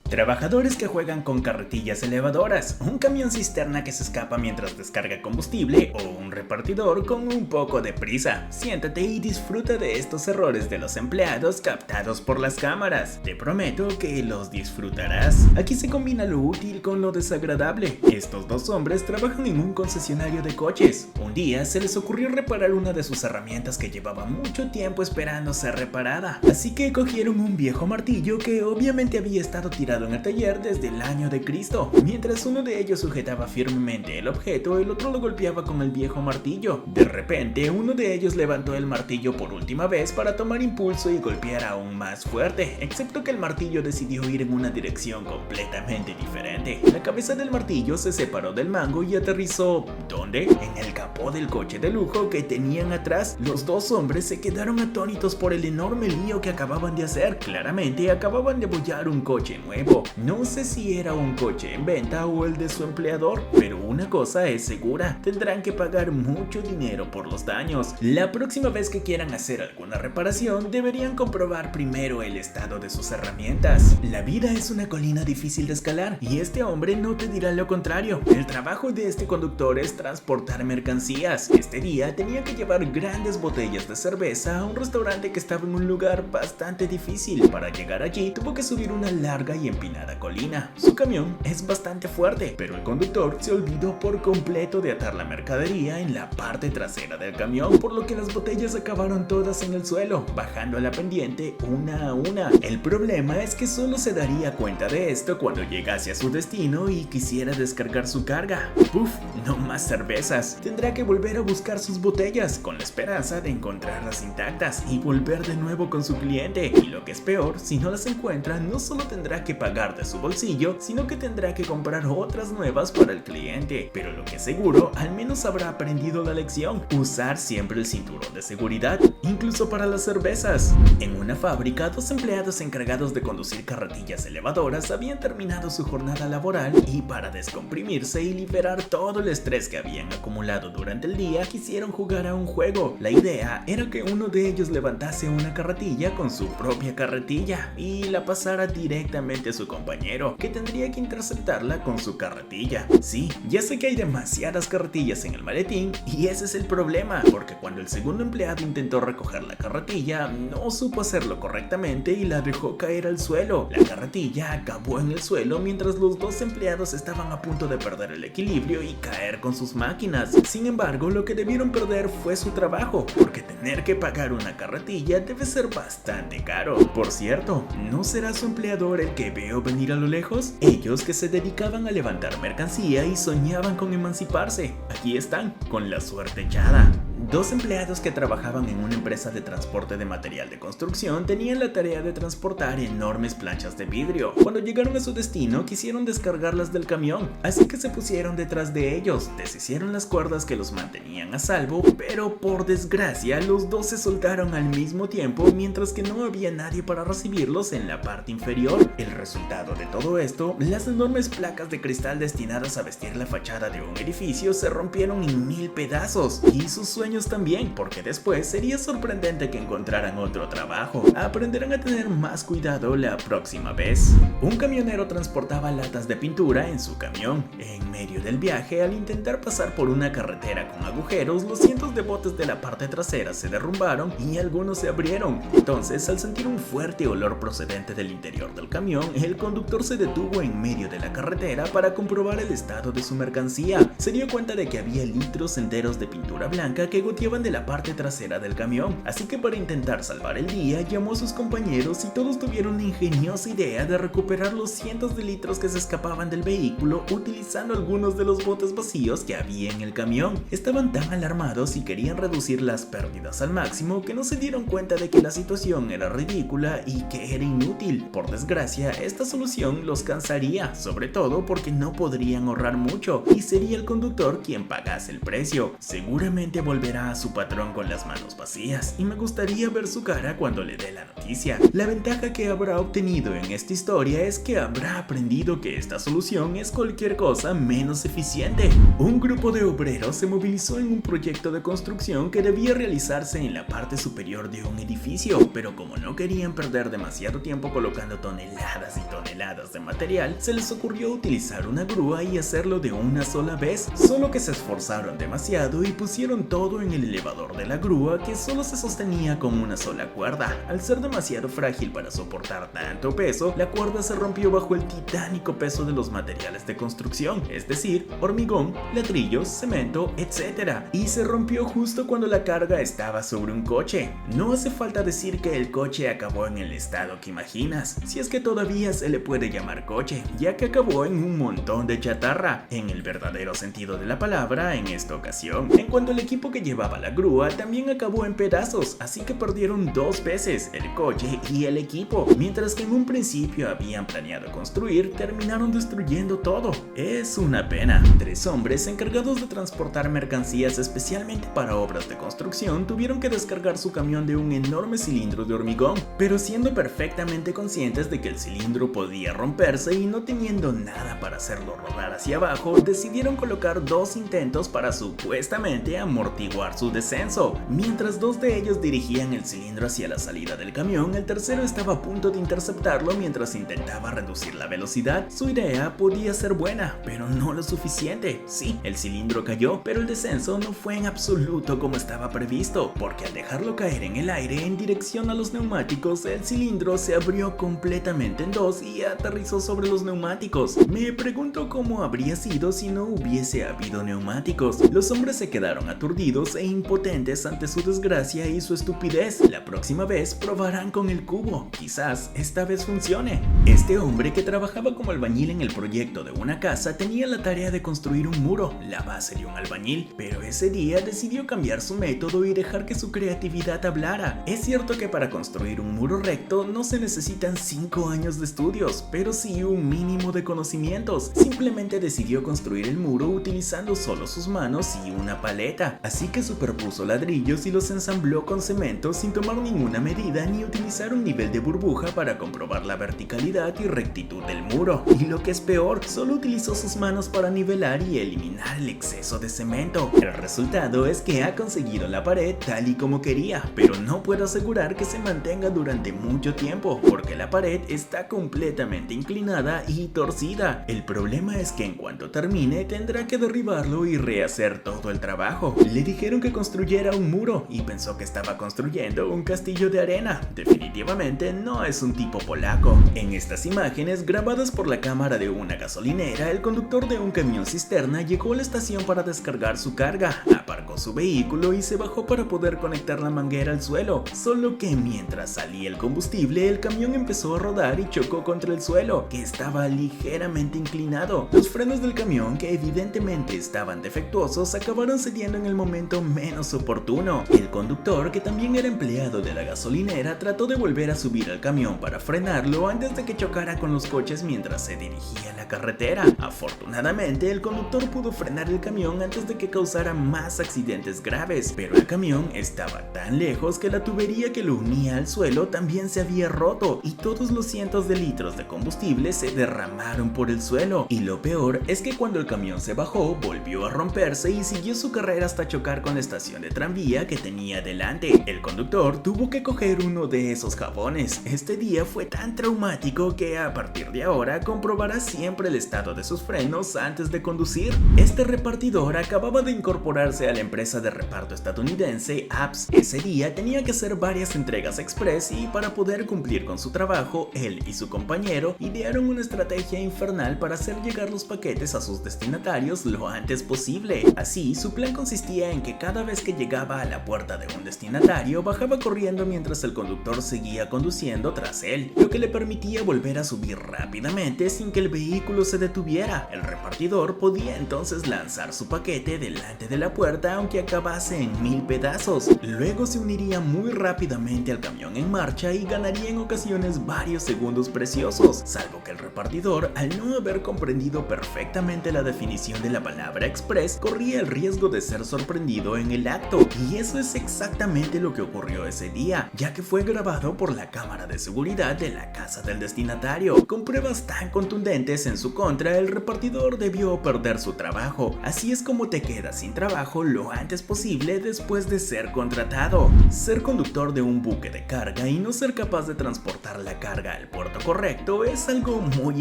Trabajadores que juegan con carretillas elevadoras, un camión cisterna que se escapa mientras descarga combustible o un repartidor con un poco de prisa. Siéntate y disfruta de estos errores de los empleados captados por las cámaras. Te prometo que los disfrutarás. Aquí se combina lo útil con lo desagradable. Estos dos hombres trabajan en un concesionario de coches. Un día se les ocurrió reparar una de sus herramientas que llevaba mucho tiempo esperando ser reparada. Así que cogieron un viejo martillo que obviamente había estado tirado en el taller desde el año de Cristo. Mientras uno de ellos sujetaba firmemente el objeto, el otro lo golpeaba con el viejo martillo. De repente, uno de ellos levantó el martillo por última vez para tomar impulso y golpear aún más fuerte, excepto que el martillo decidió ir en una dirección completamente diferente. La cabeza del martillo se separó del mango y aterrizó ¿dónde? En el capó del coche de lujo que tenían atrás. Los dos hombres se quedaron atónitos por el enorme lío que acababan de hacer. Claramente acababan de bollar un coche nuevo. No sé si era un coche en venta o el de su empleador, pero una cosa es segura: tendrán que pagar mucho dinero por los daños. La próxima vez que quieran hacer alguna reparación, deberían comprobar primero el estado de sus herramientas. La vida es una colina difícil de escalar y este hombre no te dirá lo contrario. El trabajo de este conductor es transportar mercancías. Este día tenía que llevar grandes botellas de cerveza a un restaurante que estaba en un lugar bastante difícil. Para llegar allí, tuvo que subir una larga y empinada colina. Su camión es bastante fuerte, pero el conductor se olvidó por completo de atar la mercadería en la parte trasera del camión, por lo que las botellas acabaron todas en el suelo, bajando a la pendiente una a una. El problema es que solo se daría cuenta de esto cuando llegase a su destino y quisiera descargar su carga. ¡Puf! No más cervezas. Tendrá que volver a buscar sus botellas, con la esperanza de encontrarlas intactas y volver de nuevo con su cliente. Y lo que es peor, si no las encuentra, no solo tendrá que pagar de su bolsillo, sino que tendrá que comprar otras nuevas para el cliente. Pero lo que es seguro, al menos habrá aprendido la lección: usar siempre el cinturón de seguridad, incluso para las cervezas. En una fábrica, dos empleados encargados de conducir carretillas elevadoras habían terminado su jornada laboral y, para descomprimirse y liberar todo el estrés que habían acumulado durante el día, quisieron jugar a un juego. La idea era que uno de ellos levantase una carretilla con su propia carretilla y la pasara directamente a su compañero, que tendría que interceptarla con su carretilla. Sí, ya sé que hay demasiadas carretillas en el maletín y ese es el problema, porque cuando el segundo empleado intentó recoger la carretilla, no supo hacerlo correctamente y la dejó caer al suelo. La carretilla acabó en el suelo mientras los dos empleados estaban a punto de perder el equilibrio y caer con sus máquinas. Sin embargo, lo que debieron perder fue su trabajo, porque tener que pagar una carretilla debe ser bastante caro. Por cierto, ¿no será su empleador el que veo venir a lo lejos? Ellos, que se dedicaban a levantar mercancía y soñaban con emanciparse, aquí están, con la suerte echada. Dos empleados que trabajaban en una empresa de transporte de material de construcción tenían la tarea de transportar enormes planchas de vidrio. Cuando llegaron a su destino, quisieron descargarlas del camión, así que se pusieron detrás de ellos, deshicieron las cuerdas que los mantenían a salvo, pero por desgracia los dos se soltaron al mismo tiempo, mientras que no había nadie para recibirlos en la parte inferior. El resultado de todo esto: las enormes placas de cristal destinadas a vestir la fachada de un edificio se rompieron en 1000 pedazos, y sus sueños también, porque después sería sorprendente que encontraran otro trabajo. Aprenderán a tener más cuidado la próxima vez. Un camionero transportaba latas de pintura en su camión. En medio del viaje, al intentar pasar por una carretera con agujeros, los cientos de botes de la parte trasera se derrumbaron y algunos se abrieron. Entonces, al sentir un fuerte olor procedente del interior del camión, el conductor se detuvo en medio de la carretera para comprobar el estado de su mercancía. Se dio cuenta de que había litros enteros de pintura blanca que goteaban de la parte trasera del camión, así que para intentar salvar el día llamó a sus compañeros y todos tuvieron una ingeniosa idea de recuperar los cientos de litros que se escapaban del vehículo utilizando algunos de los botes vacíos que había en el camión. Estaban tan alarmados y querían reducir las pérdidas al máximo que no se dieron cuenta de que la situación era ridícula y que era inútil. Por desgracia, esta solución los cansaría, sobre todo porque no podrían ahorrar mucho y sería el conductor quien pagase el precio. Seguramente volverá verá a su patrón con las manos vacías y me gustaría ver su cara cuando le dé la noticia. La ventaja que habrá obtenido en esta historia es que habrá aprendido que esta solución es cualquier cosa menos eficiente. Un grupo de obreros se movilizó en un proyecto de construcción que debía realizarse en la parte superior de un edificio, pero como no querían perder demasiado tiempo colocando toneladas y toneladas de material, se les ocurrió utilizar una grúa y hacerlo de una sola vez, solo que se esforzaron demasiado y pusieron todo en el elevador de la grúa, que solo se sostenía con una sola cuerda. Al ser demasiado frágil para soportar tanto peso, la cuerda se rompió bajo el titánico peso de los materiales de construcción, es decir, hormigón, ladrillos, cemento, etc. Y se rompió justo cuando la carga estaba sobre un coche. No hace falta decir que el coche acabó en el estado que imaginas, si es que todavía se le puede llamar coche, ya que acabó en un montón de chatarra, en el verdadero sentido de la palabra en esta ocasión. En cuanto al equipo que llevaba la grúa, también acabó en pedazos, así que perdieron dos veces, el coche y el equipo, mientras que en un principio habían planeado construir, terminaron destruyendo todo. Es una pena. 3 hombres encargados de transportar mercancías especialmente para obras de construcción tuvieron que descargar su camión de un enorme cilindro de hormigón, pero siendo perfectamente conscientes de que el cilindro podía romperse y no teniendo nada para hacerlo rodar hacia abajo, decidieron colocar 2 intentos para supuestamente amortiguar su descenso. Mientras 2 de ellos dirigían el cilindro hacia la salida del camión, el tercero estaba a punto de interceptarlo mientras intentaba reducir la velocidad. Su idea podía ser buena, pero no lo suficiente. Sí, el cilindro cayó, pero el descenso no fue en absoluto como estaba previsto, porque al dejarlo caer en el aire en dirección a los neumáticos, el cilindro se abrió completamente en 2 y aterrizó sobre los neumáticos. Me pregunto cómo habría sido si no hubiese habido neumáticos. Los hombres se quedaron aturdidos e impotentes ante su desgracia y su estupidez. La próxima vez probarán con el cubo, quizás esta vez funcione. Este hombre, que trabajaba como albañil en el proyecto de una casa, tenía la tarea de construir un muro, la base de un albañil, pero ese día decidió cambiar su método y dejar que su creatividad hablara. Es cierto que para construir un muro recto no se necesitan 5 años de estudios, pero sí un mínimo de conocimientos. Simplemente decidió construir el muro utilizando solo sus manos y una paleta, así que superpuso ladrillos y los ensambló con cemento sin tomar ninguna medida ni utilizar un nivel de burbuja para comprobar la verticalidad y rectitud del muro. Y lo que es peor, solo utilizó sus manos para nivelar y eliminar el exceso de cemento. El resultado es que ha conseguido la pared tal y como quería, pero no puedo asegurar que se mantenga durante mucho tiempo, porque la pared está completamente inclinada y torcida. El problema es que en cuanto termine tendrá que derribarlo y rehacer todo el trabajo. Le dijeron que construyera un muro y pensó que estaba construyendo un castillo de arena. Definitivamente no es un tipo polaco. En estas imágenes grabadas por la cámara de una gasolinera, el conductor de un camión cisterna llegó a la estación para descargar su carga, aparcó su vehículo y se bajó para poder conectar la manguera al suelo, solo que mientras salía el combustible, el camión empezó a rodar y chocó contra el suelo, que estaba ligeramente inclinado. Los frenos del camión, que evidentemente estaban defectuosos, acabaron cediendo en el momento menos oportuno. El conductor, que también era empleado de la gasolinera, trató de volver a subir al camión para frenarlo antes de que chocara con los coches mientras se dirigía a la carretera. Afortunadamente, el conductor pudo frenar el camión antes de que causara más accidentes graves, pero el camión estaba tan lejos que la tubería que lo unía al suelo también se había roto y todos los cientos de litros de combustible se derramaron por el suelo. Y lo peor es que cuando el camión se bajó, volvió a romperse y siguió su carrera hasta chocar con la estación de tranvía que tenía delante. El conductor tuvo que coger uno de esos jabones. Este día fue tan traumático que a partir de ahora comprobará siempre el estado de sus frenos antes de conducir. Este repartidor acababa de incorporarse a la empresa de reparto estadounidense APS. Ese día tenía que hacer varias entregas express y para poder cumplir con su trabajo, él y su compañero idearon una estrategia infernal para hacer llegar los paquetes a sus destinatarios lo antes posible. Así, su plan consistía en que cada vez que llegaba a la puerta de un destinatario, bajaba corriendo mientras el conductor seguía conduciendo tras él, lo que le permitía volver a subir rápidamente sin que el vehículo se detuviera. El repartidor podía entonces lanzar su paquete delante de la puerta, aunque acabase en 1000 pedazos. Luego se uniría muy rápidamente al camión en marcha y ganaría en ocasiones varios segundos preciosos, salvo que el repartidor, al no haber comprendido perfectamente la definición de la palabra express, corría el riesgo de ser sorprendido en el acto. Y eso es exactamente lo que ocurrió ese día, ya que fue grabado por la cámara de seguridad de la casa del destinatario. Con pruebas tan contundentes en su contra, el repartidor debió perder su trabajo. Así es como te quedas sin trabajo lo antes posible después de ser contratado. Ser conductor de un buque de carga y no ser capaz de transportar la carga al puerto correcto es algo muy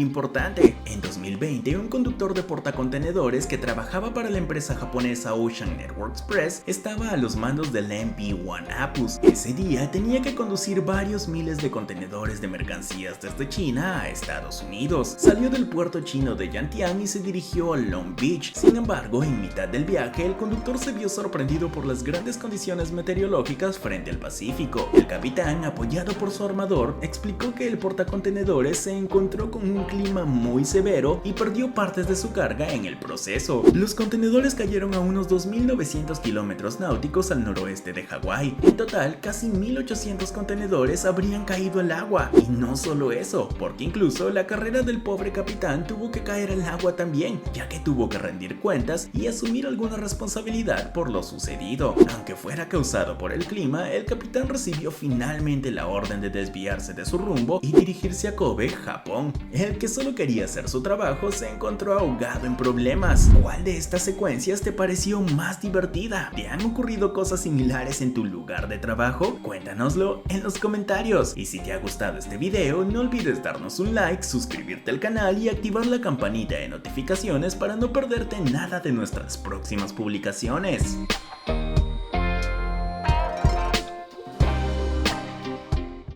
importante. En 2020, un conductor de portacontenedores que trabajaba para la empresa japonesa Ocean Network Express estaba a los mandos del MP-1 Apus. Ese día tenía que conducir varios miles de contenedores de mercancías desde China a Estados Unidos. Salió del puerto chino de Yantian y se dirigió a Long Beach. Sin embargo, en mitad del viaje, el conductor se vio sorprendido por las grandes condiciones meteorológicas frente al Pacífico. El capitán, apoyado por su armador, explicó que el portacontenedores se encontró con un clima muy severo y perdió partes de su carga en el proceso. Los contenedores cayeron a unos 2.900 kilómetros náuticos al noroeste de Hawái. En total, casi 1.800 contenedores habrían caído al agua. Y no solo eso, porque incluso la carrera del pobre capitán tuvo que caer al agua también, ya que tuvo que rendir cuentas y asumir alguna responsabilidad por lo sucedido. Aunque fuera causado por el clima, el capitán recibió finalmente la orden de desviarse de su rumbo y dirigirse a Kobe, Japón. El que solo quería hacer su trabajo se encontró ahogado en problemas. ¿Cuál de estas secuencias te pareció más divertida? ¿Te han ocurrido cosas similares en tu lugar de trabajo? Cuéntanoslo en los comentarios. Y si te ha gustado este video, no olvides darnos un like, suscribirte al canal y activar la campanita de notificaciones para no perderte nada de nuestras próximas publicaciones.